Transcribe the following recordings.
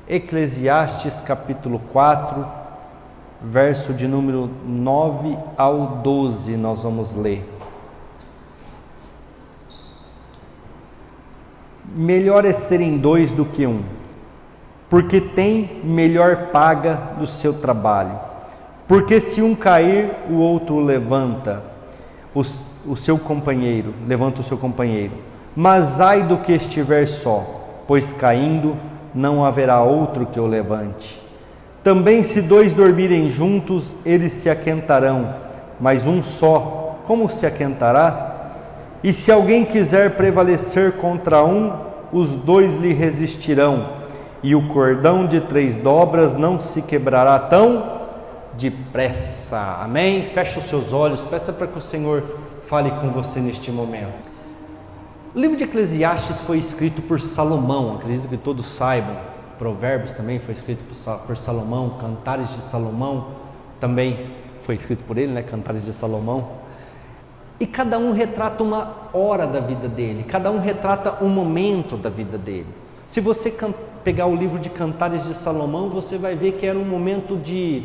Eclesiastes capítulo 4, verso de número 9 ao 12, nós vamos ler. Melhor é serem dois do que um, porque tem melhor paga do seu trabalho. Porque se um cair, o outro levanta o seu companheiro. Mas ai do que estiver só, pois caindo não haverá outro que o levante. Também se dois dormirem juntos, eles se aquentarão, mas um só, como se aquentará? E se alguém quiser prevalecer contra um, os dois lhe resistirão, e o cordão de 3 dobras não se quebrará tão depressa. Amém? Fecha os seus olhos, peça para que o Senhor fale com você neste momento. O livro de Eclesiastes foi escrito por Salomão, acredito que todos saibam. Provérbios também foi escrito por Salomão, Cantares de Salomão também foi escrito por ele, Cantares de Salomão. E cada um retrata uma hora da vida dele, cada um retrata um momento da vida dele. Se você pegar o livro de Cantares de Salomão, você vai ver que era um momento de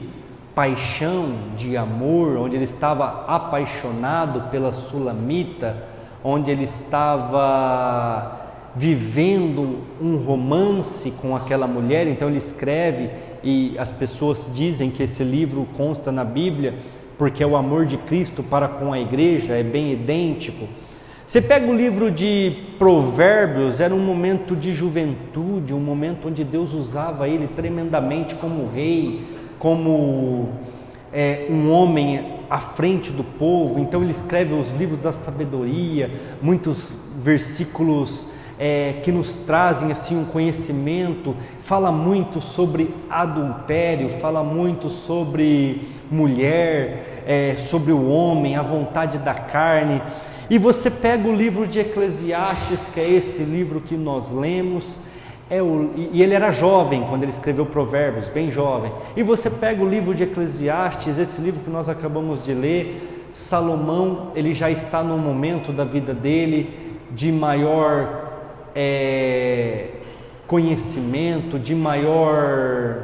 paixão, de amor, onde ele estava apaixonado pela Sulamita, onde ele estava vivendo um romance com aquela mulher. Então ele escreve, e as pessoas dizem que esse livro consta na Bíblia, porque é o amor de Cristo para com a igreja, é bem idêntico. Você pega o livro de Provérbios, era um momento de juventude, um momento onde Deus usava ele tremendamente como rei, como um homem à frente do povo. Então ele escreve os livros da sabedoria, muitos versículos que nos trazem assim um conhecimento, fala muito sobre adultério, fala muito sobre mulher, sobre o homem, a vontade da carne. E você pega o livro de Eclesiastes, que é esse livro que nós lemos, e ele era jovem quando ele escreveu Provérbios, bem jovem. E você pega o livro de Eclesiastes, esse livro que nós acabamos de ler, Salomão, ele já está num momento da vida dele de maior conhecimento, de maior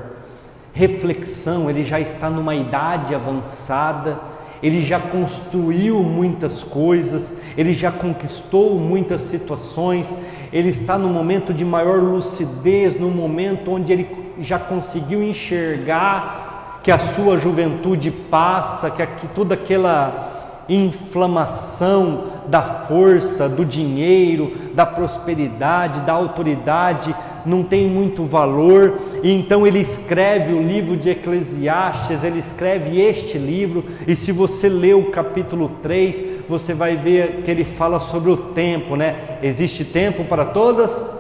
reflexão, ele já está numa idade avançada, ele já construiu muitas coisas, ele já conquistou muitas situações, ele está no momento de maior lucidez, no momento onde ele já conseguiu enxergar que a sua juventude passa, que toda aquela inflamação da força, do dinheiro, da prosperidade, da autoridade não tem muito valor. E então ele escreve o livro de Eclesiastes, ele escreve este livro, e se você ler o capítulo 3, você vai ver que ele fala sobre o tempo, Existe tempo para todas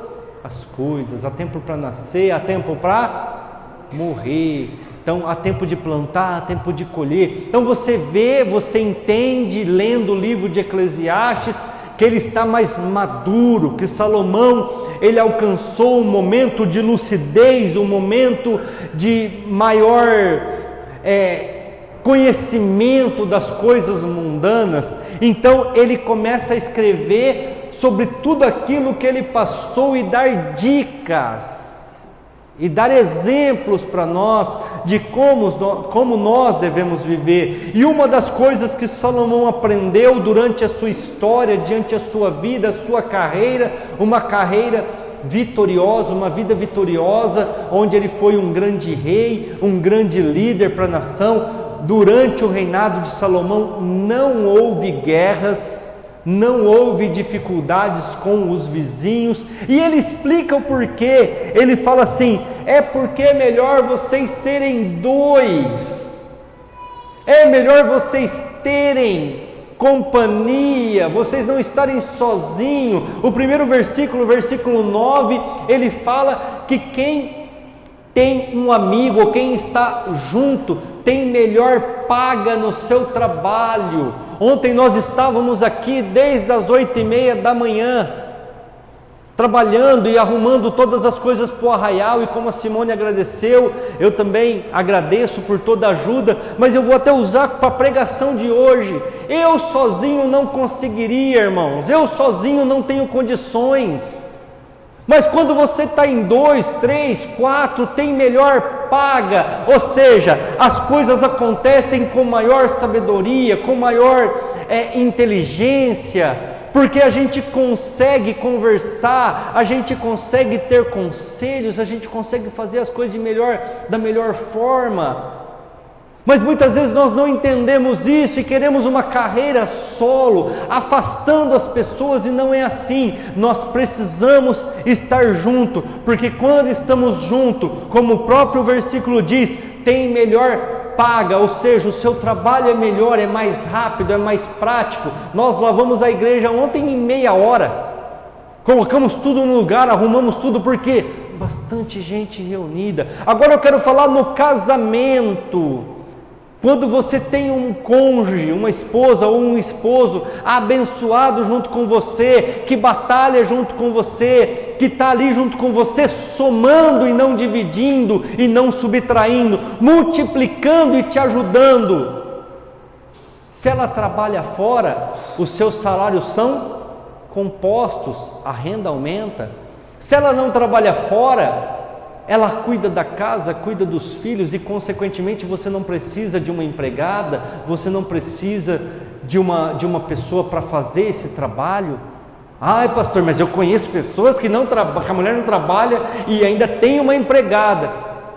as coisas, há tempo para nascer, há tempo para morrer. Então há tempo de plantar, há tempo de colher. Então você vê, você entende, lendo o livro de Eclesiastes, que ele está mais maduro, que Salomão, ele alcançou um momento de lucidez, um momento de maior conhecimento das coisas mundanas. Então ele começa a escrever sobre tudo aquilo que ele passou e dar dicas e dar exemplos para nós de como nós devemos viver. E uma das coisas que Salomão aprendeu durante a sua história, diante a sua vida, a sua carreira, uma carreira vitoriosa, uma vida vitoriosa, onde ele foi um grande rei, um grande líder para a nação. Durante o reinado de Salomão não houve guerras, não houve dificuldades com os vizinhos, e ele explica o porquê. Ele fala assim: é porque é melhor vocês serem dois, é melhor vocês terem companhia, vocês não estarem sozinhos. O primeiro versículo, versículo 9, ele fala que quem tem um amigo, ou quem está junto, tem melhor paga no seu trabalho. Ontem nós estávamos aqui desde as 8h30 da manhã, trabalhando e arrumando todas as coisas para o arraial, e como a Simone agradeceu, eu também agradeço por toda a ajuda, mas eu vou até usar para a pregação de hoje. Eu sozinho não conseguiria, irmãos, eu sozinho não tenho condições. Mas quando você está em 2, 3, 4, tem melhor paga, ou seja, as coisas acontecem com maior sabedoria, com maior inteligência, porque a gente consegue conversar, a gente consegue ter conselhos, a gente consegue fazer as coisas da melhor forma. Mas muitas vezes nós não entendemos isso e queremos uma carreira solo, afastando as pessoas, e não é assim. Nós precisamos estar junto, porque quando estamos juntos, como o próprio versículo diz, tem melhor paga, ou seja, o seu trabalho é melhor, é mais rápido, é mais prático. Nós lavamos a igreja ontem em meia hora, colocamos tudo no lugar, arrumamos tudo, porque bastante gente reunida. Agora eu quero falar no casamento. Quando você tem um cônjuge, uma esposa ou um esposo abençoado junto com você, que batalha junto com você, que está ali junto com você, somando e não dividindo e não subtraindo, multiplicando e te ajudando. Se ela trabalha fora, os seus salários são compostos, a renda aumenta. Se ela não trabalha fora, ela cuida da casa, cuida dos filhos, e consequentemente você não precisa de uma empregada, você não precisa de uma pessoa para fazer esse trabalho. Ai, pastor, mas eu conheço pessoas que a mulher não trabalha e ainda tem uma empregada.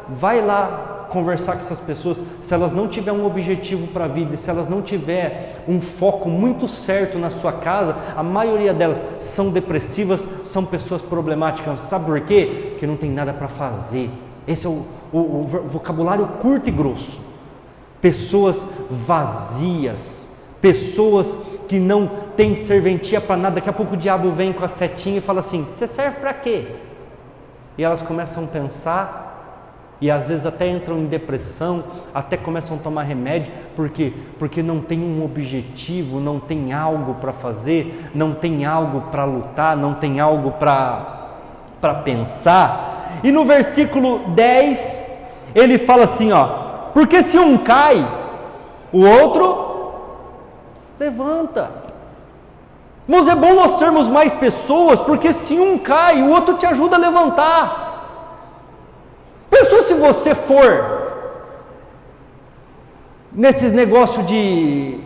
Vai lá conversar com essas pessoas. Se elas não tiverem um objetivo para a vida, se elas não tiverem um foco muito certo na sua casa, a maioria delas são depressivas, são pessoas problemáticas. Sabe por quê? Porque não tem nada para fazer. Esse é o vocabulário curto e grosso. Pessoas vazias, pessoas que não têm serventia para nada. Daqui a pouco o diabo vem com a setinha e fala assim: você serve para quê? E elas começam a pensar, e às vezes até entram em depressão, até começam a tomar remédio. Por quê? Porque não tem um objetivo, não tem algo para fazer, não tem algo para lutar, não tem algo para pensar. E no versículo 10, ele fala assim, porque se um cai, o outro levanta. Mas é bom nós sermos mais pessoas, porque se um cai, o outro te ajuda a levantar. Pensou se você for nesses negócios de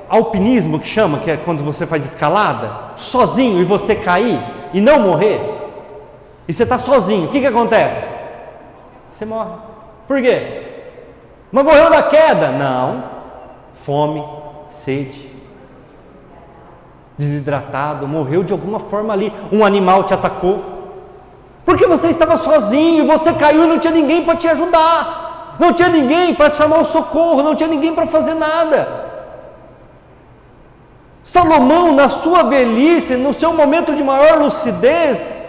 alpinismo, que chama, que é quando você faz escalada, sozinho, e você cair e não morrer, e você está sozinho, o que acontece? Você morre. Por quê? Mas morreu da queda? Não. Fome, sede, desidratado, morreu de alguma forma ali, um animal te atacou. Porque você estava sozinho, você caiu e não tinha ninguém para te ajudar, não tinha ninguém para chamar o socorro, não tinha ninguém para fazer nada. Salomão, na sua velhice, no seu momento de maior lucidez,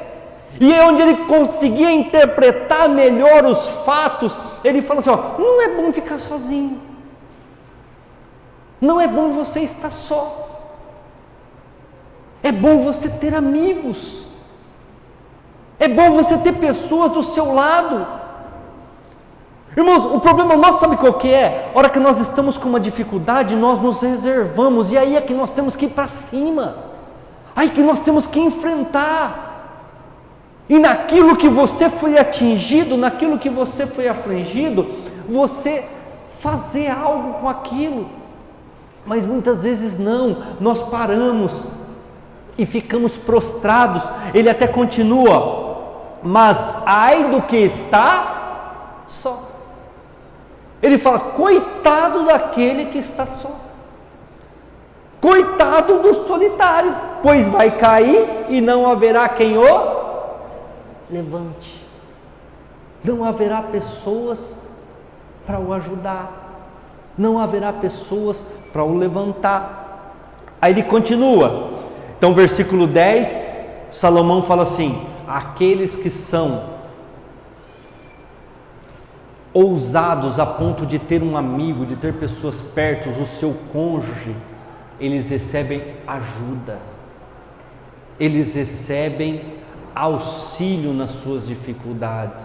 e é onde ele conseguia interpretar melhor os fatos, ele fala assim, não é bom ficar sozinho, não é bom você estar só, é bom você ter amigos, é bom você ter pessoas do seu lado. Irmãos, o problema nosso, sabe qual que é? A hora que nós estamos com uma dificuldade, nós nos reservamos, e aí é que nós temos que ir para cima, aí que nós temos que enfrentar, e naquilo que você foi atingido, naquilo que você foi afligido, você fazer algo com aquilo. Mas muitas vezes não, nós paramos e ficamos prostrados. Ele até continua, mas ai do que está só. Ele fala, coitado daquele que está só, coitado do solitário, pois vai cair e não haverá quem o levante, não haverá pessoas para o ajudar, não haverá pessoas para o levantar. Aí ele continua, então versículo 10, Salomão fala assim, aqueles que são ousados a ponto de ter um amigo, de ter pessoas perto, o seu cônjuge, eles recebem ajuda, eles recebem auxílio nas suas dificuldades.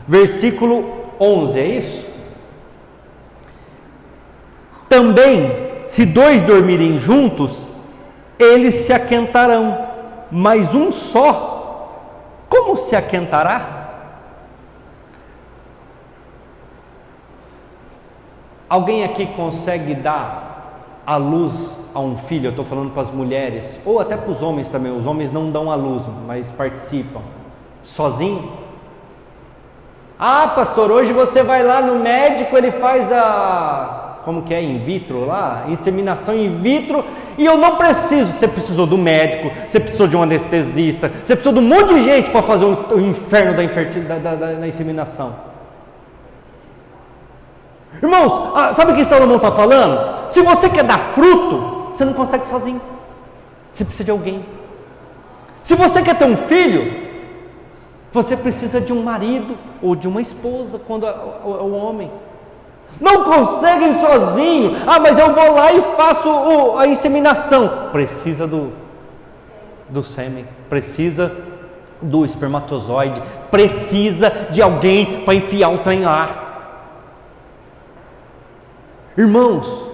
Versículo 11, é isso? Também, se dois dormirem juntos, eles se aquentarão, mas um só como se aquentará? Alguém aqui consegue dar a luz a um filho? Eu estou falando para as mulheres, ou até para os homens também. Os homens não dão a luz, mas participam. Sozinho? Ah, pastor, hoje você vai lá no médico, ele faz como que é, in vitro lá? Inseminação in vitro, e eu não preciso. Você precisou do médico, você precisou de um anestesista, você precisou de um monte de gente para fazer o inferno da inseminação. Irmãos, sabe o que Salomão está falando? Se você quer dar fruto, você não consegue sozinho. Você precisa de alguém. Se você quer ter um filho, você precisa de um marido ou de uma esposa, quando o homem. Não conseguem sozinho. Ah, mas eu vou lá e faço a inseminação. Precisa do sêmen, precisa do espermatozoide, precisa de alguém para enfiar o trem lá. Irmãos,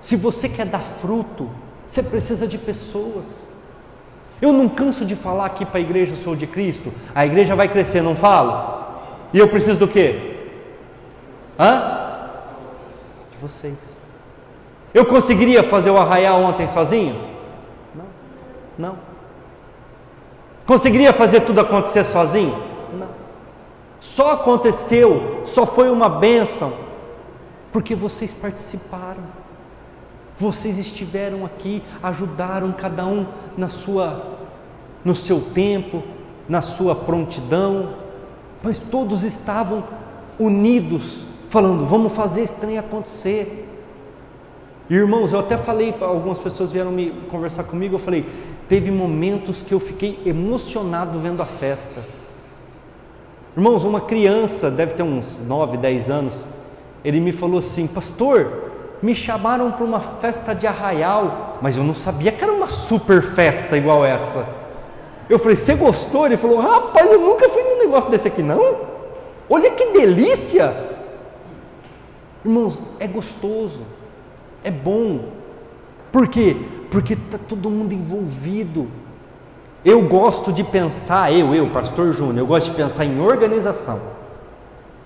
se você quer dar fruto, você precisa de pessoas. Eu não canso de falar aqui para a igreja Sou de Cristo. A igreja vai crescer, não falo? E eu preciso do quê? De vocês. Eu conseguiria fazer o arraial ontem sozinho? Não. Conseguiria fazer tudo acontecer sozinho? Não. Só aconteceu, só foi uma bênção, porque vocês participaram, vocês estiveram aqui, ajudaram cada um no seu tempo, na sua prontidão, mas todos estavam unidos, falando, vamos fazer esse trem acontecer. Irmãos, eu até falei, algumas pessoas vieram me conversar comigo, eu falei, teve momentos que eu fiquei emocionado vendo a festa. Irmãos, uma criança, deve ter uns 9, 10 anos, ele me falou assim, pastor, me chamaram para uma festa de arraial, mas eu não sabia que era uma super festa igual essa. Eu falei, você gostou? Ele falou, rapaz, eu nunca fui num negócio desse aqui não. Olha que delícia. Irmãos, é gostoso, é bom. Por quê? Porque está todo mundo envolvido. Eu gosto de pensar, pastor Júnior, eu gosto de pensar em organização.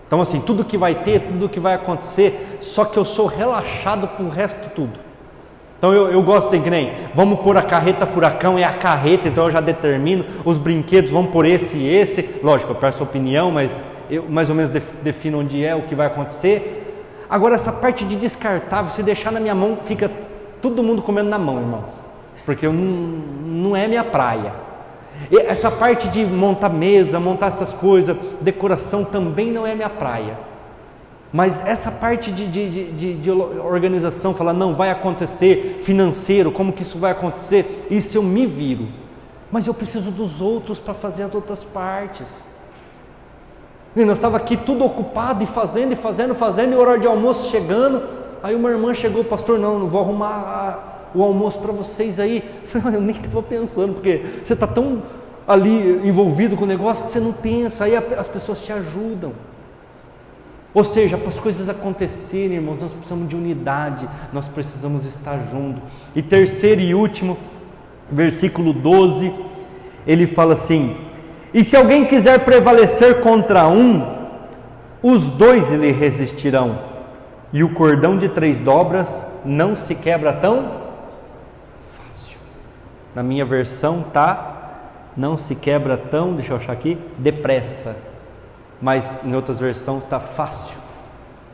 Então assim, tudo que vai ter, tudo que vai acontecer, só que eu sou relaxado pro resto tudo. Então eu gosto assim, que nem, vamos pôr a carreta furacão, é a carreta, então eu já determino, os brinquedos, vamos pôr esse e esse, lógico, eu peço a opinião, mas eu mais ou menos defino onde é, o que vai acontecer. Agora essa parte de descartável, se deixar na minha mão, fica todo mundo comendo na mão, irmãos, porque não é minha praia. Essa parte de montar mesa, montar essas coisas, decoração também não é minha praia. Mas essa parte de organização, falar não, vai acontecer, financeiro, como que isso vai acontecer, isso eu me viro. Mas eu preciso dos outros para fazer as outras partes. E nós estávamos aqui tudo ocupado e fazendo, e hora de almoço chegando. Aí uma irmã chegou, pastor, não vou arrumar o almoço para vocês aí. Eu falei, eu nem estava pensando, porque você está tão ali envolvido com o negócio que você não pensa, aí as pessoas te ajudam. Ou seja, para as coisas acontecerem, irmãos, nós precisamos de unidade, nós precisamos estar juntos. E terceiro e último, versículo 12, ele fala assim, e se alguém quiser prevalecer contra um, os dois lhe resistirão, e o cordão de 3 dobras não se quebra tão fácil. Na minha versão não se quebra tão, deixa eu achar aqui, depressa, mas em outras versões está fácil.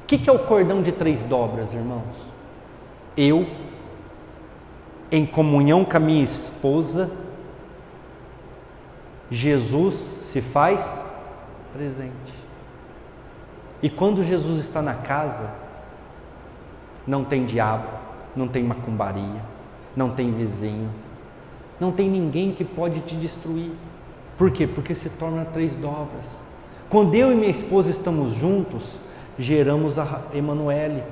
O que é o cordão de 3 dobras, irmãos? Eu, em comunhão com a minha esposa, Jesus se faz presente. E quando Jesus está na casa, não tem diabo, não tem macumbaria, não tem vizinho, não tem ninguém que pode te destruir. Por quê? Porque se torna 3 dobras. Quando eu e minha esposa estamos juntos, geramos a Emanuele.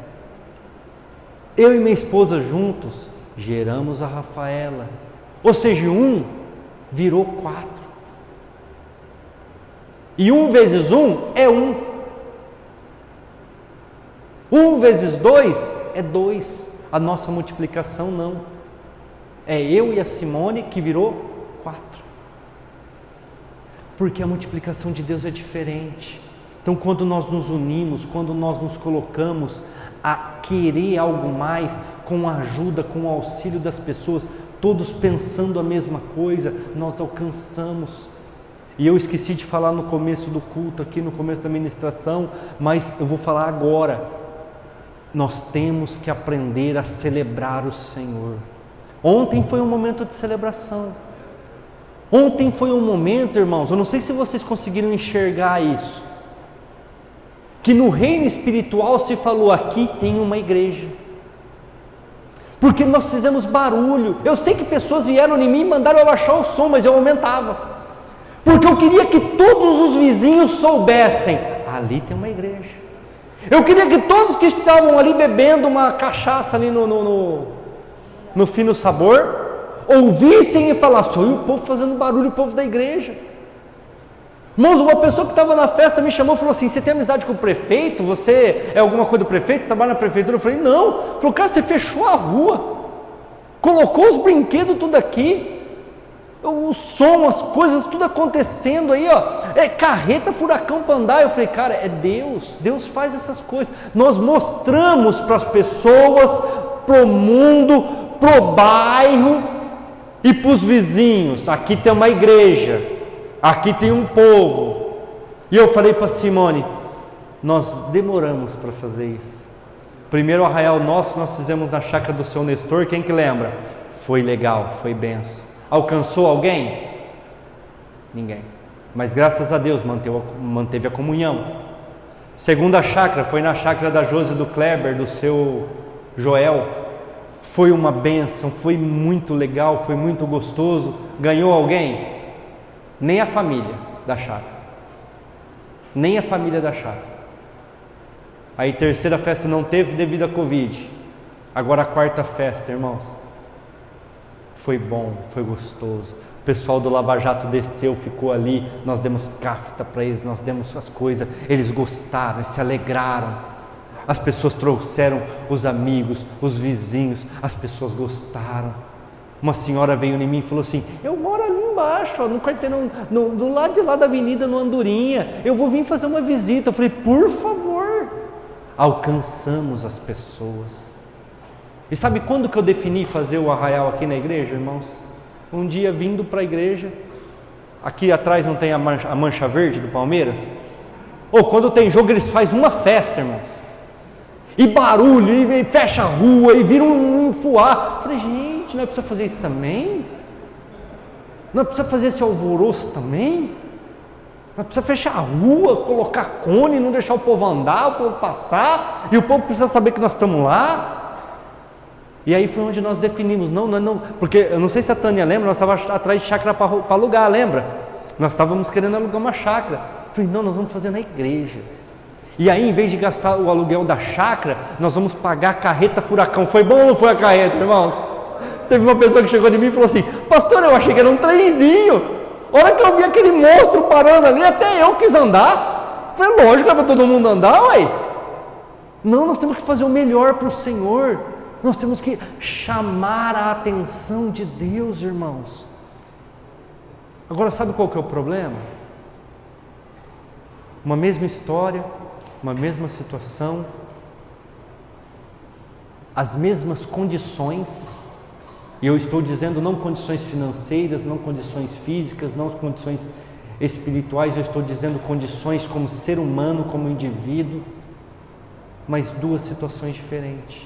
Eu e minha esposa juntos, geramos a Rafaela. Ou seja, 1 virou 4. E 1 vezes 1 é 1. 1 vezes 2 é 2. A nossa multiplicação não. É eu e a Simone que virou 4. Porque a multiplicação de Deus é diferente. Então, quando nós nos unimos, quando nós nos colocamos a querer algo mais, com a ajuda, com o auxílio das pessoas, todos pensando a mesma coisa, nós alcançamos. E eu esqueci de falar no começo do culto, aqui no começo da ministração, mas eu vou falar agora. Nós temos que aprender a celebrar o Senhor. Ontem foi um momento de celebração. Ontem foi um momento, irmãos, eu não sei se vocês conseguiram enxergar isso, que no reino espiritual se falou: aqui tem uma igreja. Porque nós fizemos barulho. Eu sei que pessoas vieram em mim e mandaram eu abaixar o som, mas eu aumentava. Porque eu queria que todos os vizinhos soubessem: ali tem uma igreja. Eu queria que todos que estavam ali bebendo uma cachaça ali no fino sabor, ouvissem e falassem: olha o povo fazendo barulho, o povo da igreja. Irmãos, uma pessoa que estava na festa me chamou e falou assim: você tem amizade com o prefeito? Você é alguma coisa do prefeito? Você trabalha na prefeitura? Eu falei: não. Ele falou: cara, você fechou a rua, colocou os brinquedos tudo aqui, o som, as coisas tudo acontecendo aí, ó, é carreta, furacão para andar. Eu falei: cara, é Deus, Deus faz essas coisas. Nós mostramos para as pessoas, para o mundo, para o bairro e para os vizinhos: aqui tem uma igreja, aqui tem um povo. E eu falei para Simone: nós demoramos para fazer isso. Primeiro arraial nosso nós fizemos na chácara do seu Nestor, quem que lembra? Foi legal, foi benção. Alcançou alguém? Ninguém. Mas graças a Deus manteve a comunhão. Segunda chácara foi na chácara da Josi do Kleber, do seu Joel. Foi uma bênção, foi muito legal, foi muito gostoso. Ganhou alguém? Nem a família da chácara. Nem a família da chácara. Aí terceira festa não teve devido à Covid. Agora a quarta festa, irmãos. Foi bom, foi gostoso. O pessoal do Lava Jato desceu, ficou ali. Nós demos cafta para eles, nós demos as coisas. Eles gostaram, se alegraram. As pessoas trouxeram os amigos, os vizinhos. As pessoas gostaram. Uma senhora veio em mim e falou assim: eu moro ali embaixo, ó, no quarteirão, do lado de lá da avenida, no Andorinha. Eu vou vir fazer uma visita. Eu falei: por favor. Alcançamos as pessoas. E sabe quando que eu defini fazer o arraial aqui na igreja, irmãos? Um dia vindo para a igreja, aqui atrás não tem a mancha verde do Palmeiras? Ou quando tem jogo eles fazem uma festa, irmãos. E barulho, e fecha a rua, e vira um fuá. Eu falei: gente, não é preciso fazer isso também? Não é preciso fazer esse alvoroço também? Não é preciso fechar a rua, colocar cone, não deixar o povo andar, o povo passar, e o povo precisa saber que nós estamos lá? E aí foi onde nós definimos: não, porque eu não sei se a Tânia lembra, nós estávamos atrás de chácara para alugar, lembra? Nós estávamos querendo alugar uma chácara. Eu falei: não, nós vamos fazer na igreja. E aí, em vez de gastar o aluguel da chácara, nós vamos pagar a carreta furacão. Foi bom ou não foi a carreta, irmãos? Teve uma pessoa que chegou de mim e falou assim: pastor, eu achei que era um trenzinho. A hora que eu vi aquele monstro parando ali, até eu quis andar. Foi lógico, era para todo mundo andar, ué. Não, nós temos que fazer o melhor para o Senhor. Nós temos que chamar a atenção de Deus, irmãos. Agora, sabe qual que é o problema? Uma mesma história, uma mesma situação, as mesmas condições, e eu estou dizendo não condições financeiras, não condições físicas, não condições espirituais, eu estou dizendo condições como ser humano, como indivíduo, mas duas situações diferentes.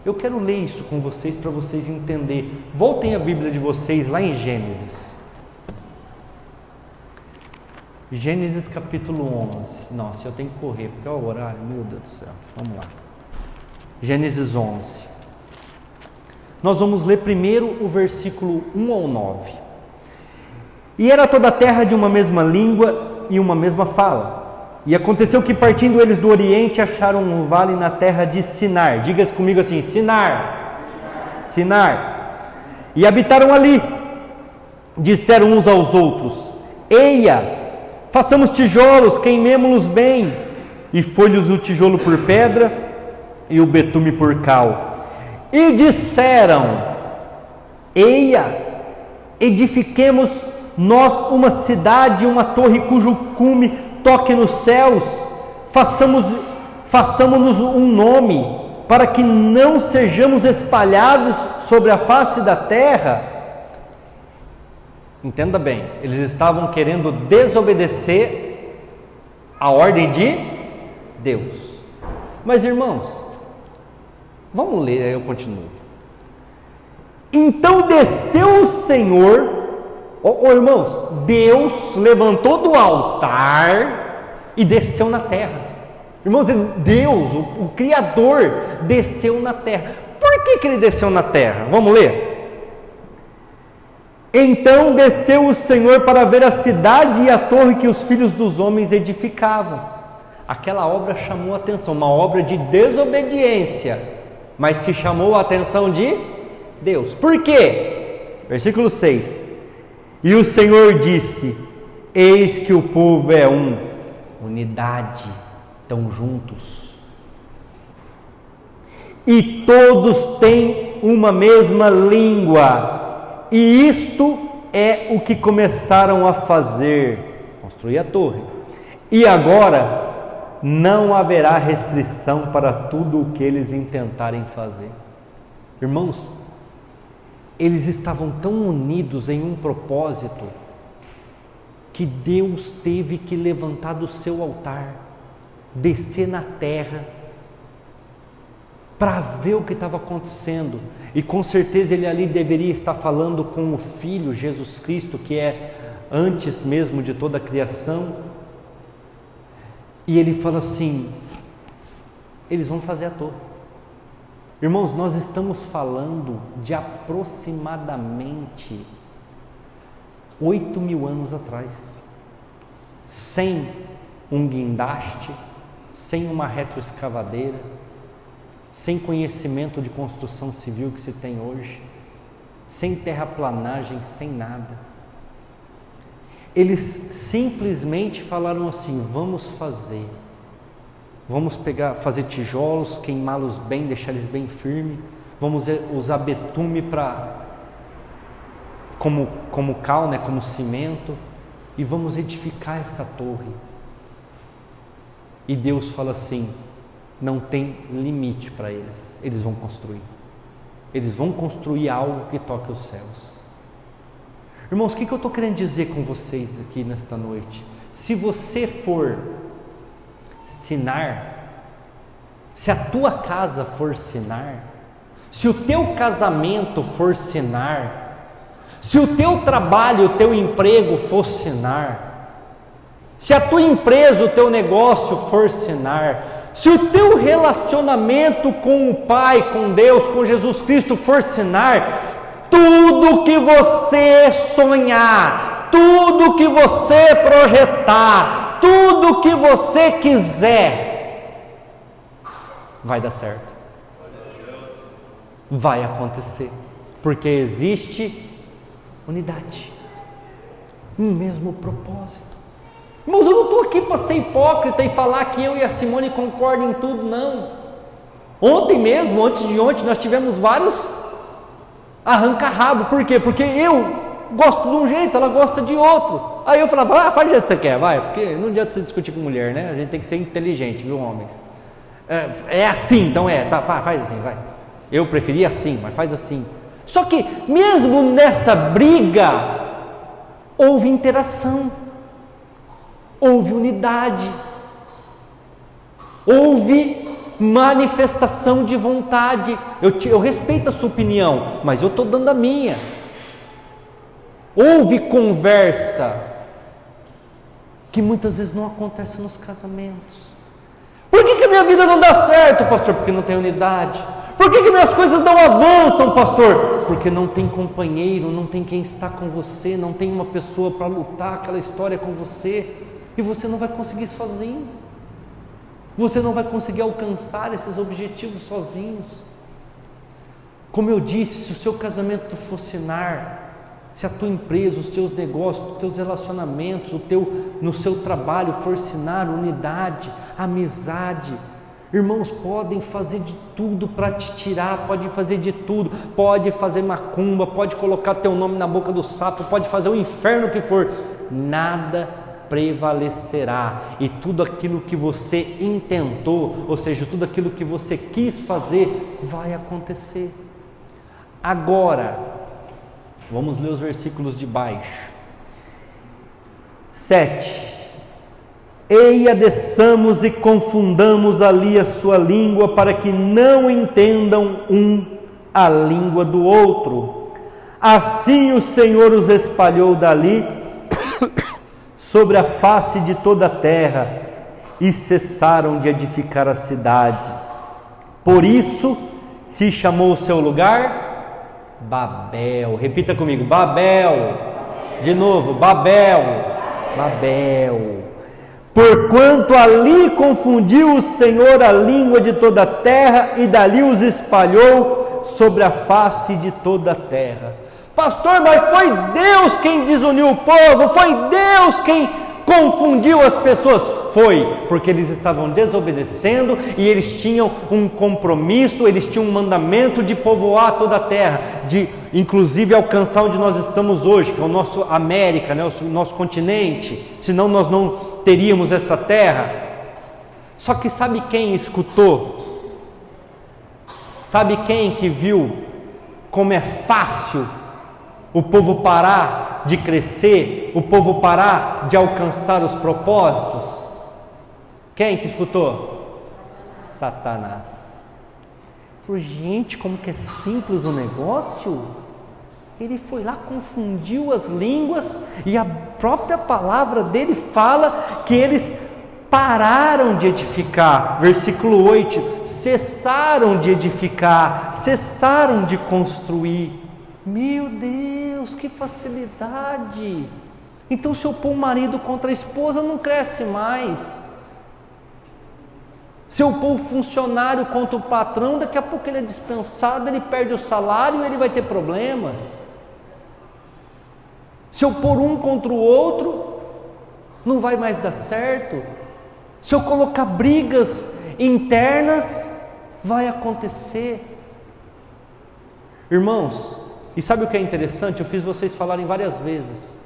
Eu quero ler isso com vocês para vocês entenderem. Voltem a Bíblia de vocês lá em Gênesis. Gênesis capítulo 11. Nossa, eu tenho que correr, porque é o horário, meu Deus do céu. Vamos lá. Gênesis 11. Nós vamos ler primeiro o versículo 1 ao 9. E era toda a terra de uma mesma língua e uma mesma fala. E aconteceu que, partindo eles do Oriente, acharam um vale na terra de Sinar. Diga-se comigo assim: Sinar. Sinar. E habitaram ali. Disseram uns aos outros: eia, façamos tijolos, queimemo-los bem. E foi-lhes o tijolo por pedra e o betume por cal. E disseram: eia, edifiquemos nós uma cidade, uma torre cujo cume toque nos céus, façamos-nos um nome, para que não sejamos espalhados sobre a face da terra. Entenda bem, eles estavam querendo desobedecer a ordem de Deus. Mas irmãos, vamos ler, aí eu continuo. Então desceu o Senhor, irmãos, Deus levantou do altar e desceu na terra. Irmãos, Deus, o Criador, desceu na terra. Por que ele desceu na terra? Vamos ler? Então desceu o Senhor para ver a cidade e a torre que os filhos dos homens edificavam. Aquela obra chamou a atenção, uma obra de desobediência, mas que chamou a atenção de Deus. Por quê? Versículo 6. E o Senhor disse: eis que o povo é unidade, estão juntos. E todos têm uma mesma língua. E isto é o que começaram a fazer, construir a torre. E agora não haverá restrição para tudo o que eles intentarem fazer. Irmãos, eles estavam tão unidos em um propósito que Deus teve que levantar do seu altar, descer na terra para ver o que estava acontecendo. E com certeza ele ali deveria estar falando com o Filho Jesus Cristo, que é antes mesmo de toda a criação. E ele fala assim: eles vão fazer a torre. Irmãos, nós estamos falando de aproximadamente 8.000 anos atrás, sem um guindaste, sem uma retroescavadeira, sem conhecimento de construção civil que se tem hoje, sem terraplanagem, sem nada. Eles simplesmente falaram assim: vamos fazer. Vamos fazer tijolos, queimá-los bem, deixar eles bem firmes. Vamos usar betume como cal, né, como cimento, e vamos edificar essa torre. E Deus fala assim: não tem limite para eles. Eles vão construir. Eles vão construir algo que toque os céus. Irmãos, o que eu estou querendo dizer com vocês aqui nesta noite? Se você for Sinar, se a tua casa for Sinar, se o teu casamento for Sinar, se o teu trabalho, o teu emprego for Sinar, se a tua empresa, o teu negócio for Sinar, se o teu relacionamento com o Pai, com Deus, com Jesus Cristo for Sinar, tudo que você sonhar, tudo que você projetar, tudo que você quiser, vai dar certo. Vai acontecer. Porque existe unidade, um mesmo propósito. Mas eu não estou aqui para ser hipócrita e falar que eu e a Simone concordam em tudo, não. Ontem mesmo, antes de ontem, nós tivemos vários arranca-rabo. Por quê? Porque eu gosto de um jeito, ela gosta de outro. Aí eu falava: faz do jeito que você quer, vai. Porque não adianta você discutir com mulher, né? A gente tem que ser inteligente, viu, homens? É assim, então tá, faz assim, vai. Eu preferia assim, mas faz assim. Só que mesmo nessa briga, houve interação, houve unidade, houve manifestação de vontade. Eu respeito a sua opinião, mas eu estou dando a minha. Houve conversa, que muitas vezes não acontece nos casamentos. Por que a minha vida não dá certo, pastor? Porque não tem unidade. Por que minhas coisas não avançam, pastor? Porque não tem companheiro, não tem quem está com você, não tem uma pessoa para lutar aquela história com você, e você não vai conseguir sozinho. Você não vai conseguir alcançar esses objetivos sozinhos. Como eu disse, se o seu casamento for Sinar, se a tua empresa, os teus negócios, os teus relacionamentos, no seu trabalho for Sinar, unidade, amizade, Irmãos, podem fazer de tudo para te tirar, podem fazer de tudo, pode fazer macumba, pode colocar teu nome na boca do sapo, pode fazer o inferno que for, nada prevalecerá, e tudo aquilo que você intentou, ou seja, tudo aquilo que você quis fazer, vai acontecer. Agora, vamos ler os versículos de baixo. 7. Eia, desçamos e confundamos ali a sua língua, para que não entendam um a língua do outro. Assim o Senhor os espalhou dali sobre a face de toda a terra, e cessaram de edificar a cidade. Por isso se chamou o seu lugar Babel. Repita comigo: Babel. De novo: Babel. Babel. Porquanto ali confundiu o Senhor a língua de toda a terra, e dali os espalhou sobre a face de toda a terra. Pastor, mas foi Deus quem desuniu o povo, foi Deus quem confundiu as pessoas. Foi, porque eles estavam desobedecendo e eles tinham um compromisso, eles tinham um mandamento de povoar toda a terra, de inclusive alcançar onde nós estamos hoje, que é o nosso América, né, o nosso continente, senão nós não teríamos essa terra. Só que sabe quem escutou? Sabe quem que viu como é fácil o povo parar de crescer, o povo parar de alcançar os propósitos? Quem que escutou? Satanás. Falou: gente, como que é simples o negócio? Ele foi lá, confundiu as línguas, e a própria palavra dele fala que eles pararam de edificar. Versículo 8: cessaram de edificar, cessaram de construir. Meu Deus, que facilidade! Então, se eu pôr o marido contra a esposa, não cresce mais. Se eu pôr o funcionário contra o patrão, daqui a pouco ele é dispensado, ele perde o salário e ele vai ter problemas. Se eu pôr um contra o outro, não vai mais dar certo. Se eu colocar brigas internas, vai acontecer. Irmãos, e sabe o que é interessante? Eu fiz vocês falarem várias vezes.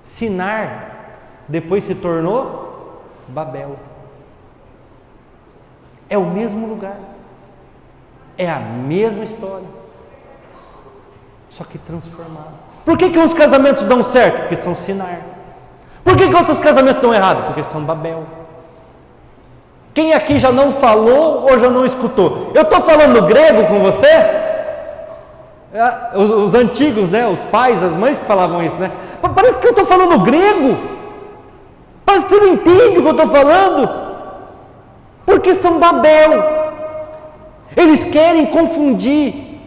Sinar depois se tornou Babel. É o mesmo lugar, é a mesma história, só que transformado. Por que uns casamentos dão certo? Porque são Sinar. Por que outros casamentos dão errado? Porque são Babel. Quem aqui já não falou ou já não escutou? Eu estou falando grego com você? Os antigos, né? Os pais, as mães que falavam isso, né? Parece que eu estou falando grego. Parece que você não entende o que eu estou falando. Porque são Babel. Eles querem confundir.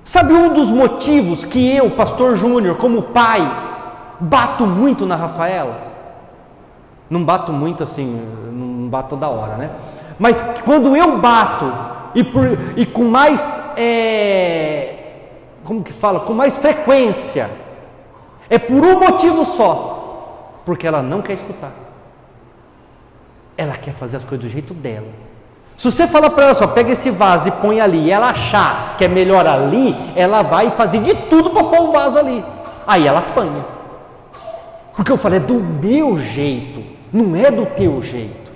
Sabe um dos motivos que eu, pastor Júnior, como pai, bato muito na Rafaela? Não bato muito assim, não bato toda hora, né? Mas quando eu bato, e com mais, como que fala? Com mais frequência, é por um motivo só. Porque ela não quer escutar. Ela quer fazer as coisas do jeito dela. Se você falar para ela só, pega esse vaso e põe ali, e ela achar que é melhor ali, ela vai fazer de tudo para pôr o vaso ali. Aí ela apanha. Porque eu falei, é do meu jeito, não é do teu jeito.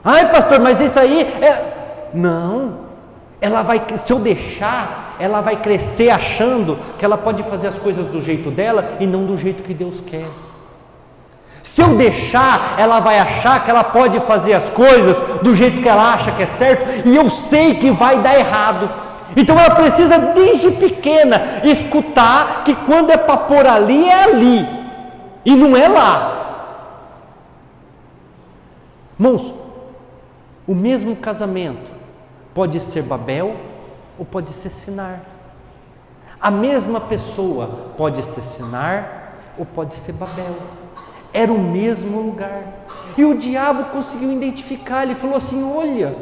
Ai, pastor, mas isso aí é... Não, ela vai, se eu deixar, ela vai crescer achando que ela pode fazer as coisas do jeito dela e não do jeito que Deus quer. Se eu deixar, ela vai achar que ela pode fazer as coisas do jeito que ela acha que é certo, e eu sei que vai dar errado. Então ela precisa desde pequena escutar que quando é para pôr ali, é ali, e não é lá. Irmãos, o mesmo casamento pode ser Babel ou pode ser Sinar. A mesma pessoa pode ser Sinar ou pode ser Babel. Era o mesmo lugar. E o diabo conseguiu identificar. Ele falou assim: olha,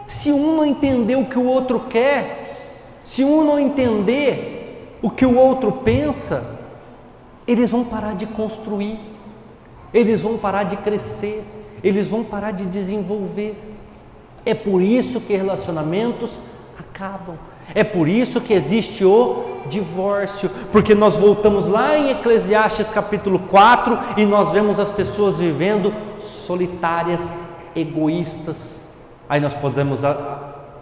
se um não entender o que o outro quer, se um não entender o que o outro pensa, eles vão parar de construir, eles vão parar de crescer, eles vão parar de desenvolver. É por isso que relacionamentos acabam. É por isso que existe o divórcio, porque nós voltamos lá em Eclesiastes capítulo 4 e nós vemos as pessoas vivendo solitárias, egoístas. Aí nós podemos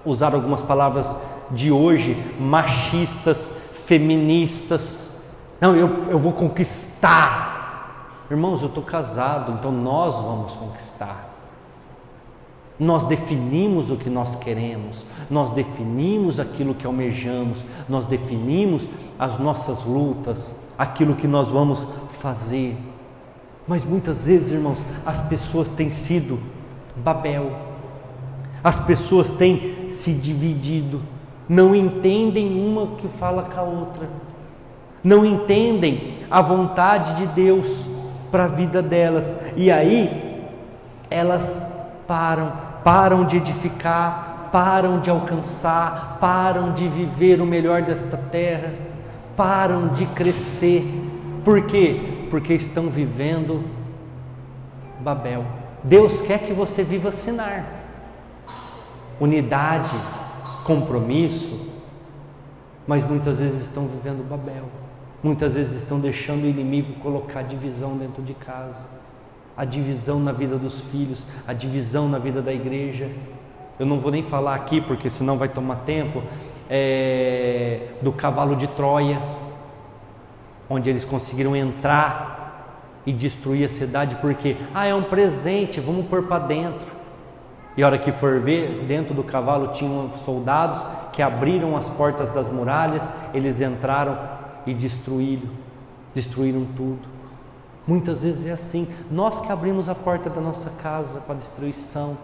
usar algumas palavras de hoje, machistas, feministas. Não, eu vou conquistar. Irmãos, eu estou casado, então nós vamos conquistar. Nós definimos o que nós queremos, nós definimos aquilo que almejamos, nós definimos as nossas lutas, aquilo que nós vamos fazer. Mas muitas vezes, irmãos, as pessoas têm sido Babel, as pessoas têm se dividido, não entendem uma que fala com a outra, não entendem a vontade de Deus para a vida delas, e aí elas param de edificar, param de alcançar, param de viver o melhor desta terra, param de crescer. Por quê? Porque estão vivendo Babel. Deus quer que você viva Sinar, unidade, compromisso, mas muitas vezes estão vivendo Babel, muitas vezes estão deixando o inimigo colocar divisão dentro de casa, a divisão na vida dos filhos, a divisão na vida da igreja. Eu não vou nem falar aqui, porque senão vai tomar tempo, do cavalo de Troia, onde eles conseguiram entrar e destruir a cidade, porque, é um presente, vamos pôr para dentro. E a hora que for ver, dentro do cavalo tinham soldados que abriram as portas das muralhas, eles entraram e destruíram tudo. Muitas vezes é assim, nós que abrimos a porta da nossa casa para a destruição.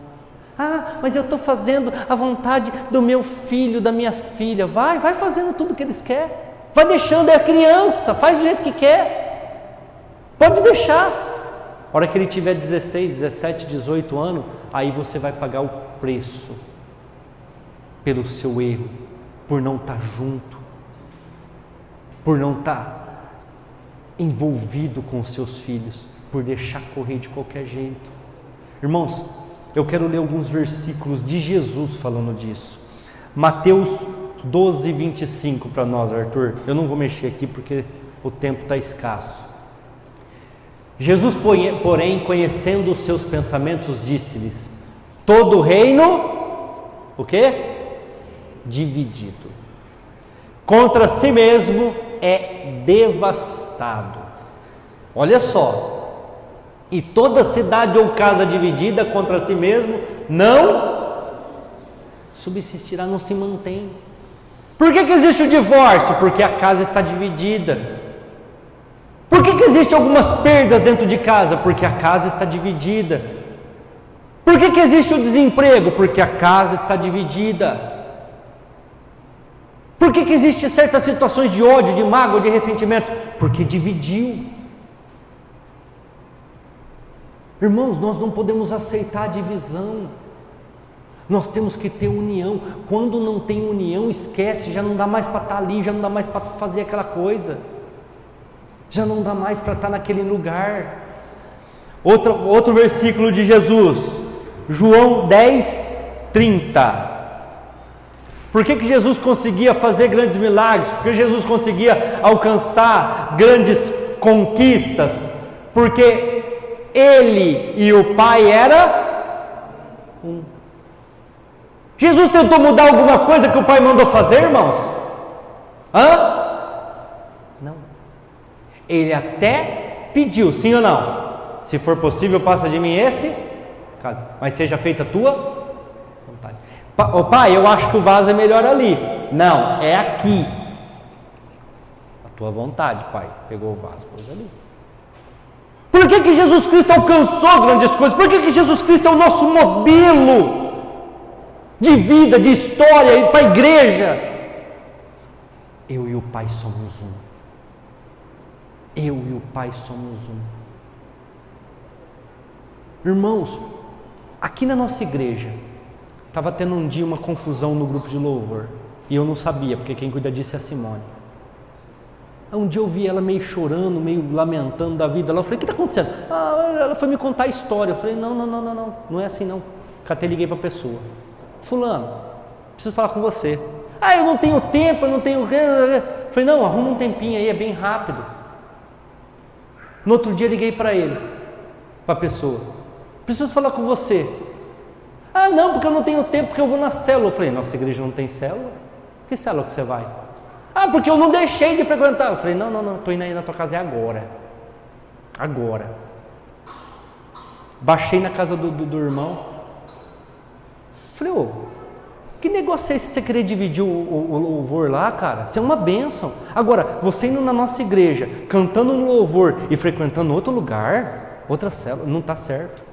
Mas eu estou fazendo a vontade do meu filho, da minha filha. Vai fazendo tudo o que eles querem, vai deixando, é criança, faz do jeito que quer, pode deixar. A hora que ele tiver 16, 17, 18 anos, aí você vai pagar o preço pelo seu erro, por não estar junto, por não estar envolvido com os seus filhos, por deixar correr de qualquer jeito. Irmãos, eu quero ler alguns versículos de Jesus falando disso. Mateus 12, 25 para nós, Arthur. Eu não vou mexer aqui porque o tempo está escasso. Jesus, porém, conhecendo os seus pensamentos, disse-lhes: todo reino, o quê? Dividido contra si mesmo é devastado. Olha só, e toda cidade ou casa dividida contra si mesmo não subsistirá, não se mantém. Por que existe o divórcio? Porque a casa está dividida. Por que existe algumas perdas dentro de casa? Porque a casa está dividida. Por que existe o desemprego? Porque a casa está dividida. Por que existem certas situações de ódio, de mágoa, de ressentimento? Porque dividiu. Irmãos, nós não podemos aceitar a divisão. Nós temos que ter união. Quando não tem união, esquece, já não dá mais para estar ali, já não dá mais para fazer aquela coisa, já não dá mais para estar naquele lugar. Outro versículo de Jesus, João 10, 30. Por que Jesus conseguia fazer grandes milagres? Por que Jesus conseguia alcançar grandes conquistas? Porque Ele e o Pai era um. Jesus tentou mudar alguma coisa que o Pai mandou fazer, irmãos? Não. Ele até pediu, sim ou não? Se for possível, passa de mim esse caso, mas seja feita a tua vontade. Pai, eu acho que o vaso é melhor ali. Não, é aqui. A tua vontade, Pai. Pegou o vaso, pôs ali. Por que Jesus Cristo alcançou grandes coisas? Por que Jesus Cristo é o nosso modelo de vida, de história para a igreja? Eu e o Pai somos um. Eu e o Pai somos um. Irmãos, aqui na nossa igreja estava tendo um dia uma confusão no grupo de louvor, e eu não sabia, porque quem cuida disso é a Simone. Um dia eu vi ela meio chorando, meio lamentando da vida. Eu falei, o que está acontecendo? Ela foi me contar a história. Eu falei, não é assim não. Até liguei para a pessoa. Fulano, preciso falar com você. Eu não tenho tempo, eu não tenho... Eu falei, não, arruma um tempinho aí, é bem rápido. No outro dia liguei para ele, para a pessoa. Preciso falar com você. Não, porque eu não tenho tempo, porque eu vou na célula. Eu falei, nossa igreja não tem célula? Que célula que você vai? Porque eu não deixei de frequentar. Eu falei, não, estou indo aí na tua casa, é agora. Agora. Baixei na casa do irmão. Falei, que negócio é esse você querer dividir o louvor lá, cara? Isso é uma bênção. Agora, você indo na nossa igreja, cantando no louvor e frequentando outro lugar, outra célula, não está certo.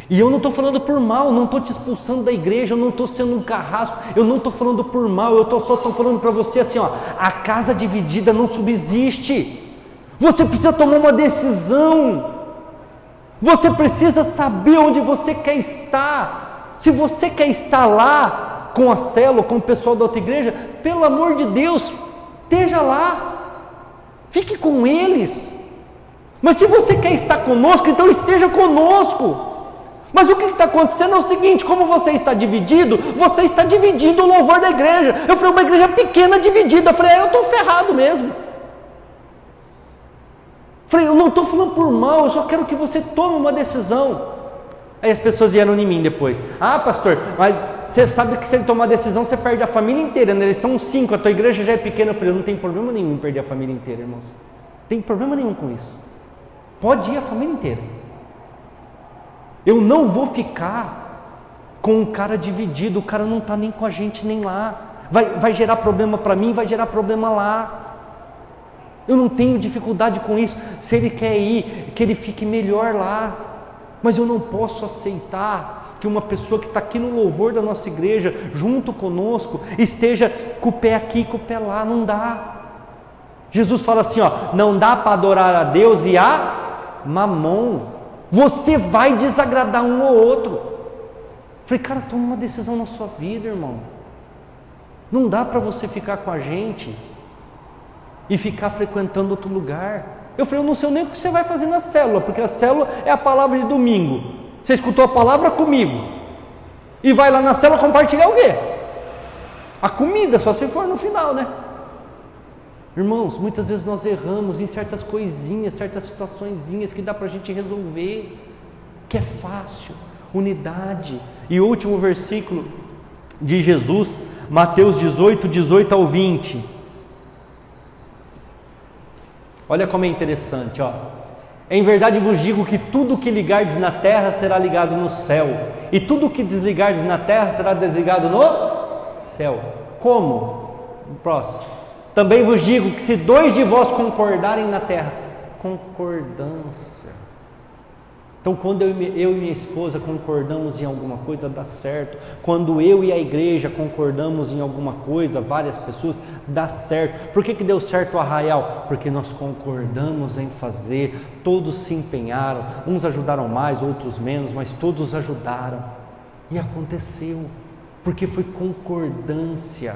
E eu não estou falando por mal, não estou te expulsando da igreja, eu não estou sendo um carrasco, eu não estou falando por mal, eu só estou falando para você assim, a casa dividida não subsiste. Você precisa tomar uma decisão. Você precisa saber onde você quer estar. Se você quer estar lá com a célula, com o pessoal da outra igreja, pelo amor de Deus, esteja lá. Fique com eles. Mas se você quer estar conosco, então esteja conosco. Mas o que está acontecendo é o seguinte, como você está dividido o louvor da igreja. Eu falei, uma igreja pequena dividida. Eu falei, eu estou ferrado mesmo. Falei, eu não estou falando por mal, eu só quero que você tome uma decisão. Aí as pessoas vieram em mim depois. Pastor, mas você sabe que se ele tomar decisão, você perde a família inteira, né? Eles são 5, a tua igreja já é pequena. Eu falei, não tem problema nenhum em perder a família inteira, irmãos. Não tem problema nenhum com isso. Pode ir a família inteira. Eu não vou ficar com um cara dividido, o cara não está nem com a gente nem lá. Vai gerar problema para mim, vai gerar problema lá. Eu não tenho dificuldade com isso. Se ele quer ir, que ele fique melhor lá. Mas eu não posso aceitar que uma pessoa que está aqui no louvor da nossa igreja, junto conosco, esteja com o pé aqui e com o pé lá. Não dá. Jesus fala assim, não dá para adorar a Deus e a mamon. Você vai desagradar um ou outro. Falei, cara, toma uma decisão na sua vida, irmão. Não dá para você ficar com a gente e ficar frequentando outro lugar. Eu falei, eu não sei nem o que você vai fazer na célula, porque a célula é a palavra de domingo. Você escutou a palavra comigo e vai lá na célula compartilhar o quê? A comida, só se for no final, né? Irmãos, muitas vezes nós erramos em certas coisinhas, certas situaçõezinhas que dá para a gente resolver, que é fácil, unidade. E o último versículo de Jesus, Mateus 18, 18 ao 20. Olha como é interessante, Em verdade vos digo que tudo que ligardes na terra será ligado no céu, e tudo que desligardes na terra será desligado no céu. Como? Próximo. Também vos digo que se 2 de vós concordarem na terra, concordância. Então quando eu e minha esposa concordamos em alguma coisa, dá certo. Quando eu e a igreja concordamos em alguma coisa, várias pessoas, dá certo. Por que deu certo o Arraial? Porque nós concordamos em fazer, todos se empenharam, uns ajudaram mais, outros menos, mas todos ajudaram. E aconteceu, porque foi concordância.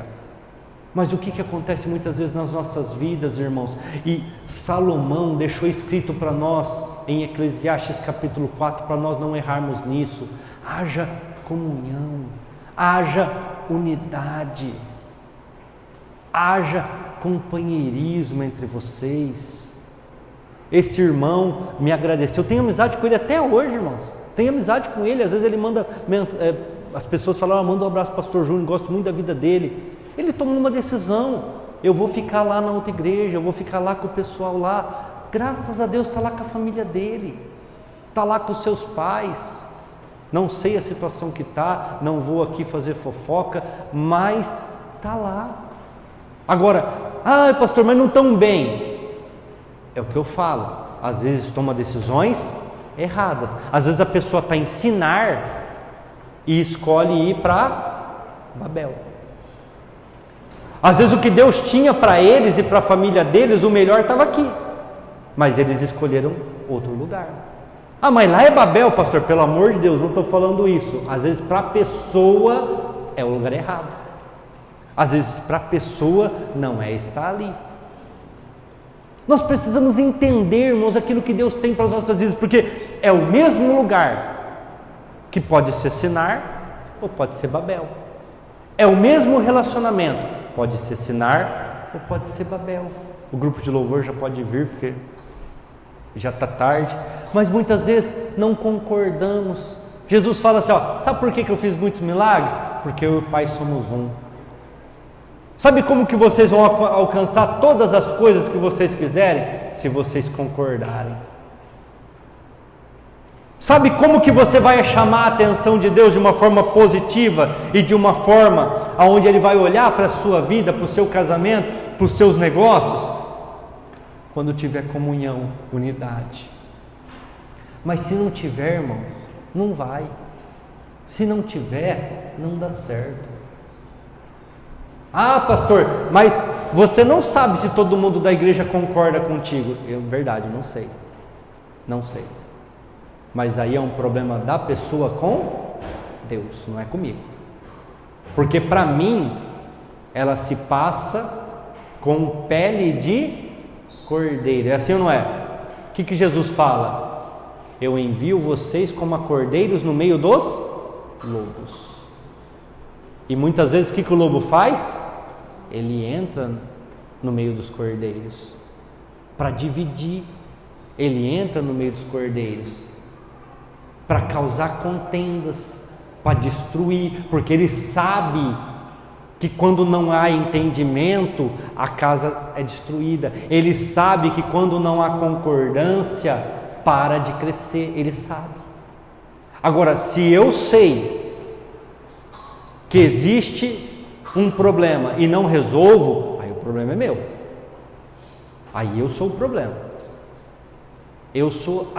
Mas o que acontece muitas vezes nas nossas vidas, irmãos? E Salomão deixou escrito para nós em Eclesiastes capítulo 4, para nós não errarmos nisso. Haja comunhão, haja unidade, haja companheirismo entre vocês. Esse irmão me agradeceu, eu tenho amizade com ele até hoje, irmãos. Tenho amizade com ele, às vezes ele manda as pessoas falam, manda um abraço pastor Júnior, gosto muito da vida dele. Ele tomou uma decisão, eu vou ficar lá na outra igreja, eu vou ficar lá com o pessoal lá. Graças a Deus está lá com a família dele, está lá com os seus pais. Não sei a situação que está, não vou aqui fazer fofoca, mas está lá. Agora, pastor, mas não estão bem. É o que eu falo, às vezes toma decisões erradas. Às vezes a pessoa está em Sinar e escolhe ir para Babel. Às vezes o que Deus tinha para eles e para a família deles, o melhor estava aqui, mas eles escolheram outro lugar. Mas lá é Babel, pastor, pelo amor de Deus, não estou falando isso. Às vezes para a pessoa é o lugar errado, às vezes para a pessoa não é estar ali. Nós precisamos entendermos aquilo que Deus tem para as nossas vidas, porque é o mesmo lugar que pode ser Sinar ou pode ser Babel. É o mesmo relacionamento, pode ser Sinar ou pode ser Babel. O grupo de louvor já pode vir, porque já está tarde, mas muitas vezes não concordamos. Jesus fala assim, sabe por que eu fiz muitos milagres? Porque eu e o Pai somos um. Sabe como que vocês vão alcançar todas as coisas que vocês quiserem? Se vocês concordarem. Sabe como que você vai chamar a atenção de Deus de uma forma positiva e de uma forma onde Ele vai olhar para a sua vida, para o seu casamento, para os seus negócios? Quando tiver comunhão, unidade. Mas se não tiver, irmãos, não vai. Se não tiver, não dá certo. Ah, pastor, mas você não sabe se todo mundo da igreja concorda contigo. Verdade, não sei. Não sei. Mas aí é um problema da pessoa com Deus, não é comigo. Porque para mim, ela se passa com pele de cordeiro. É assim ou não é? O que Jesus fala? Eu envio vocês como a cordeiros no meio dos lobos. E muitas vezes o que o lobo faz? Ele entra no meio dos cordeiros para dividir. Ele entra no meio dos cordeiros para causar contendas, para destruir, porque ele sabe que quando não há entendimento, a casa é destruída. Ele sabe que quando não há concordância, para de crescer. Ele sabe. Agora, se eu sei que existe um problema e não resolvo, aí o problema é meu. Aí eu sou o problema. Eu sou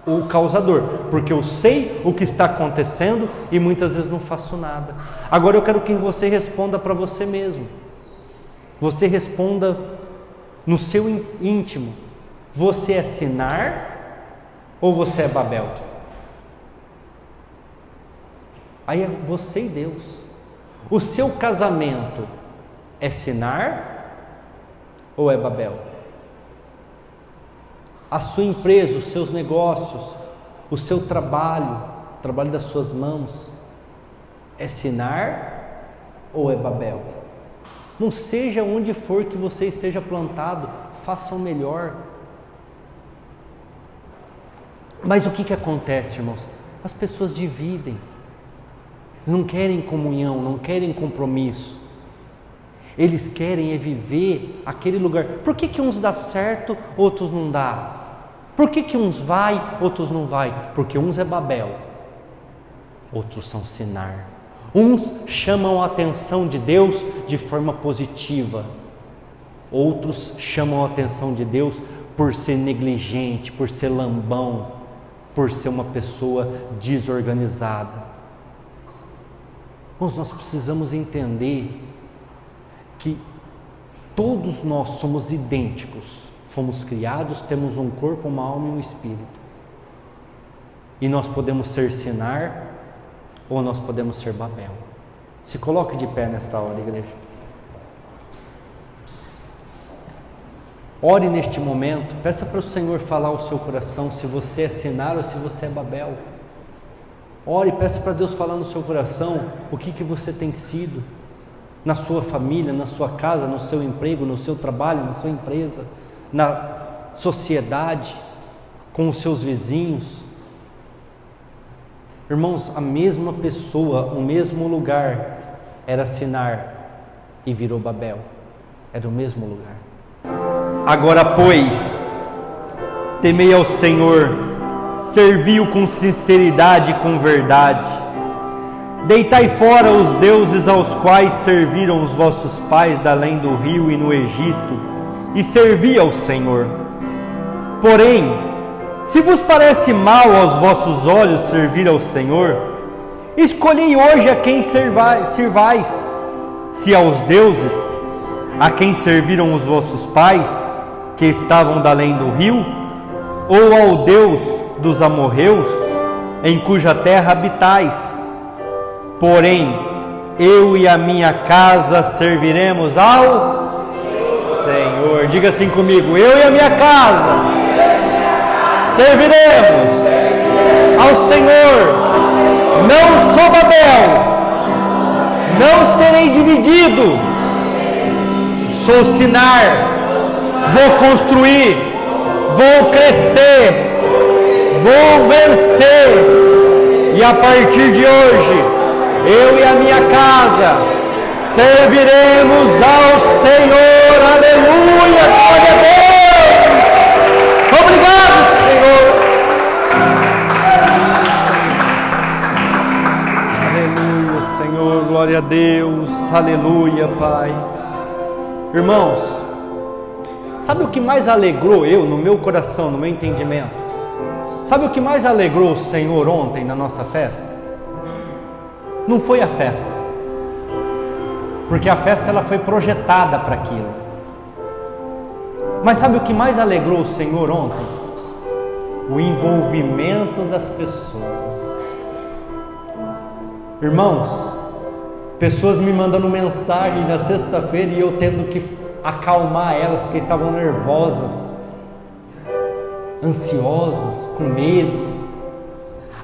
o causador, porque eu sei o que está acontecendo e muitas vezes não faço nada. Agora eu quero que você responda para você mesmo. Você responda no seu íntimo. Você é Sinar ou você é Babel? Aí é você e Deus. O seu casamento é Sinar ou é Babel? A sua empresa, os seus negócios, o seu trabalho, o trabalho das suas mãos, é Sinar ou é Babel? Não seja onde for que você esteja plantado, faça o melhor. Mas o que acontece, irmãos? As pessoas dividem. Não querem comunhão, não querem compromisso. Eles querem viver aquele lugar. Por que uns dá certo, outros não dá? Por que uns vai, outros não vai? Porque uns é Babel, outros são Sinar. Uns chamam a atenção de Deus de forma positiva. Outros chamam a atenção de Deus por ser negligente, por ser lambão, por ser uma pessoa desorganizada. Nós precisamos entender que todos nós somos idênticos, fomos criados, temos um corpo, uma alma e um espírito. E nós podemos ser Sinar ou nós podemos ser Babel. Se coloque de pé nesta hora, igreja. Ore neste momento, peça para o Senhor falar ao seu coração se você é Sinar ou se você é Babel. Ore e peça para Deus falar no seu coração o que você tem sido na sua família, na sua casa, no seu emprego, no seu trabalho, na sua empresa, na sociedade, com os seus vizinhos. Irmãos, a mesma pessoa, o mesmo lugar era Sinar e virou Babel. Era o mesmo lugar. Agora, pois, temei ao Senhor, servi-o com sinceridade e com verdade. Deitai fora os deuses aos quais serviram os vossos pais da além do rio e no Egito, e servi ao Senhor. Porém, se vos parece mal aos vossos olhos servir ao Senhor, escolhei hoje a quem servais, se aos deuses a quem serviram os vossos pais, que estavam da além do rio, ou ao Deus dos amorreus, em cuja terra habitais. Porém, eu e a minha casa serviremos ao Senhor. Senhor. Diga assim comigo: eu e a minha casa serviremos ao Senhor. Não sou Babel, não serei dividido. Sou Sinar, vou construir, vou crescer, vou vencer. E a partir de hoje, eu e a minha casa serviremos ao Senhor. Aleluia, glória a Deus. Obrigado, Senhor. Aleluia, Senhor, glória a Deus. Aleluia, Pai. Irmãos, sabe o que mais alegrou eu no meu coração, no meu entendimento? Sabe o que mais alegrou o Senhor ontem na nossa festa? Não foi a festa, porque a festa ela foi projetada para aquilo. Mas sabe o que mais alegrou o Senhor ontem? O envolvimento das pessoas. Irmãos, pessoas me mandando mensagem na sexta-feira e eu tendo que acalmar elas porque estavam nervosas, ansiosas, com medo.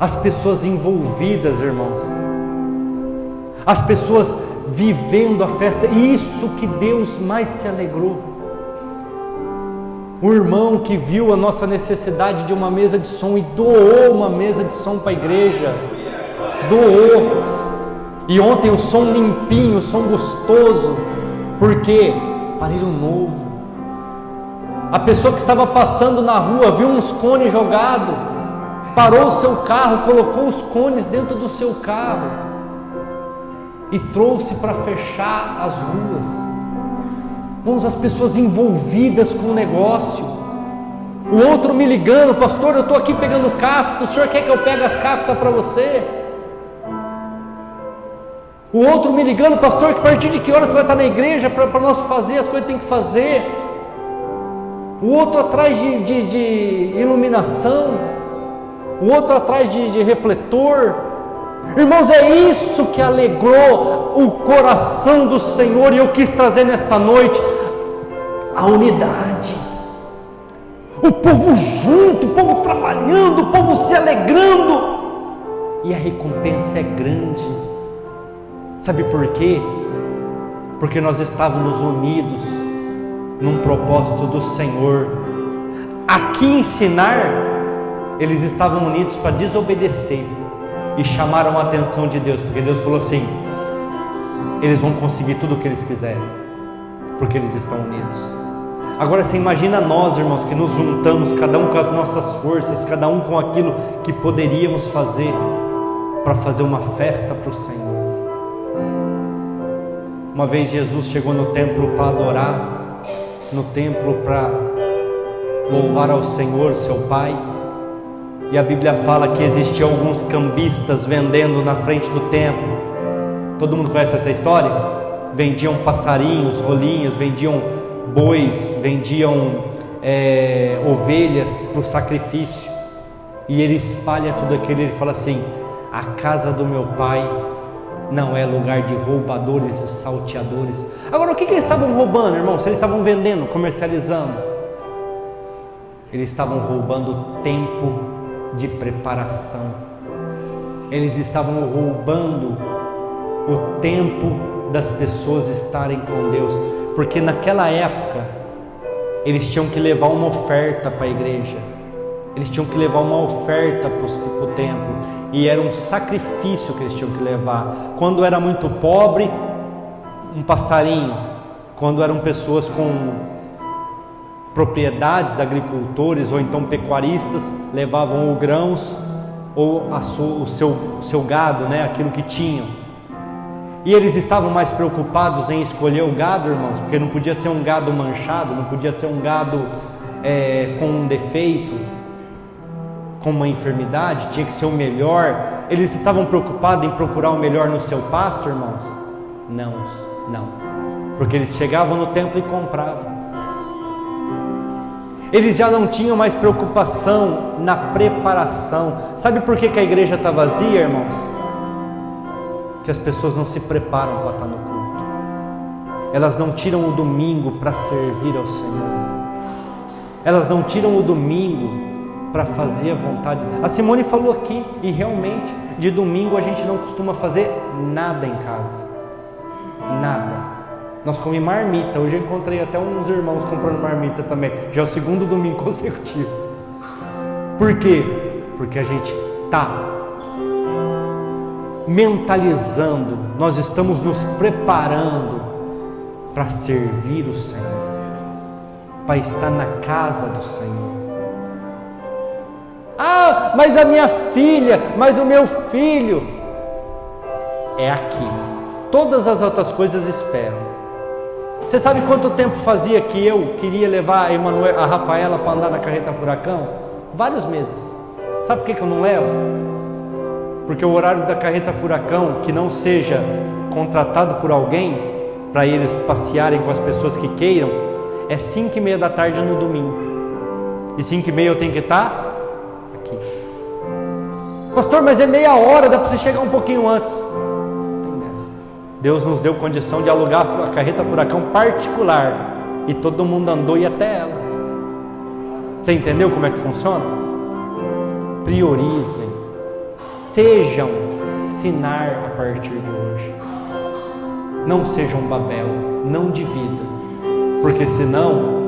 As pessoas envolvidas, irmãos, as pessoas vivendo a festa, isso que Deus mais se alegrou. O irmão que viu a nossa necessidade de uma mesa de som e doou uma mesa de som para a igreja, doou. E ontem o som limpinho, o som gostoso, porque aparelho novo. A pessoa que estava passando na rua viu uns cones jogados, parou o seu carro, colocou os cones dentro do seu carro e trouxe para fechar as ruas. Vamos, as pessoas envolvidas com o negócio. O outro me ligando: pastor, eu estou aqui pegando cafta, o senhor quer que eu pegue as caftas para você? O outro me ligando: pastor, a partir de que hora você vai estar na igreja para nós fazer as coisas que tem que fazer? O outro atrás de iluminação, o outro atrás de refletor. Irmãos, é isso que alegrou o coração do Senhor, e eu quis trazer nesta noite a unidade, o povo junto, o povo trabalhando, o povo se alegrando, e a recompensa é grande. Sabe por quê? Porque nós estávamos unidos num propósito do Senhor. Aqui em Sinar, eles estavam unidos para desobedecer e chamaram a atenção de Deus, porque Deus falou assim: eles vão conseguir tudo o que eles quiserem, porque eles estão unidos. Agora você imagina nós, irmãos, que nos juntamos, cada um com as nossas forças, cada um com aquilo que poderíamos fazer, para fazer uma festa para o Senhor. Uma vez Jesus chegou no templo para adorar, no templo para louvar ao Senhor, seu Pai, e a Bíblia fala que existiam alguns cambistas vendendo na frente do templo. Todo mundo conhece essa história? Vendiam passarinhos, rolinhos, vendiam bois, vendiam ovelhas para o sacrifício. E ele espalha tudo aquilo, ele fala assim: a casa do meu Pai não é lugar de roubadores e salteadores. Agora, o que eles estavam roubando, irmãos? Eles estavam vendendo, comercializando. Eles estavam roubando tempo de preparação. Eles estavam roubando o tempo das pessoas estarem com Deus, porque naquela época eles tinham que levar uma oferta para a igreja, eles tinham que levar uma oferta para o templo, e era um sacrifício que eles tinham que levar. Quando era muito pobre, um passarinho. Quando eram pessoas com propriedades, agricultores ou então pecuaristas, levavam ou grãos ou o seu gado, né, aquilo que tinham. E eles estavam mais preocupados em escolher o gado, irmãos, porque não podia ser um gado manchado, não podia ser um gado com um defeito, com uma enfermidade, tinha que ser o melhor. Eles estavam preocupados em procurar o melhor no seu pasto, irmãos? Não, porque eles chegavam no templo e compravam. Eles já não tinham mais preocupação na preparação. Sabe por que a igreja está vazia, irmãos? Que as pessoas não se preparam para estar no culto. elas não tiram o domingo para servir ao Senhor. Elas não tiram o domingo para fazer a vontade. A Simone falou aqui, e realmente, de domingo a gente não costuma fazer nada em casa. Nada. Nós comemos marmita. Hoje eu encontrei até uns irmãos comprando marmita também. Já é o segundo domingo consecutivo. Por quê? Porque a gente está mentalizando, nós estamos nos preparando para servir o Senhor, para estar na casa do Senhor. Ah, mas a minha filha, mas o meu filho, é aqui. Todas as outras coisas esperam. Você sabe quanto tempo fazia que eu queria levar a Rafaela para andar na carreta furacão? Vários meses. Sabe por que eu não levo? Porque o horário da carreta furacão, que não seja contratado por alguém, para eles passearem com as pessoas que queiram, é 5:30 da tarde no domingo. E 5:30 eu tenho que estar aqui. Pastor, mas é meia hora, dá para você chegar um pouquinho antes. Deus nos deu condição de alugar a carreta furacão particular e todo mundo andou e até ela. Você entendeu como é que funciona? Priorizem, sejam Sinar a partir de hoje. Não sejam Babel, não dividam, porque senão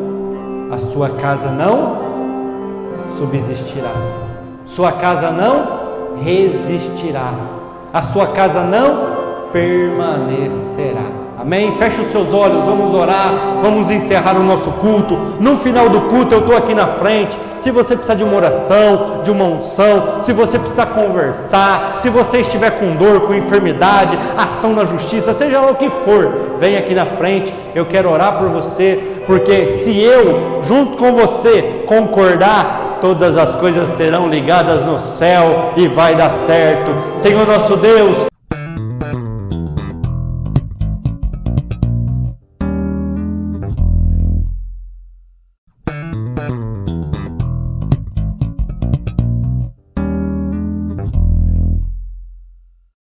a sua casa não subsistirá, sua casa não resistirá, a sua casa não permanecerá. Amém? Feche os seus olhos, vamos orar, vamos encerrar o nosso culto. No final do culto eu estou aqui na frente. Se você precisar de uma oração, de uma unção, se você precisar conversar, se você estiver com dor, com enfermidade, ação na justiça, seja lá o que for, vem aqui na frente, eu quero orar por você, porque se eu, junto com você, concordar, todas as coisas serão ligadas no céu e vai dar certo. Senhor nosso Deus,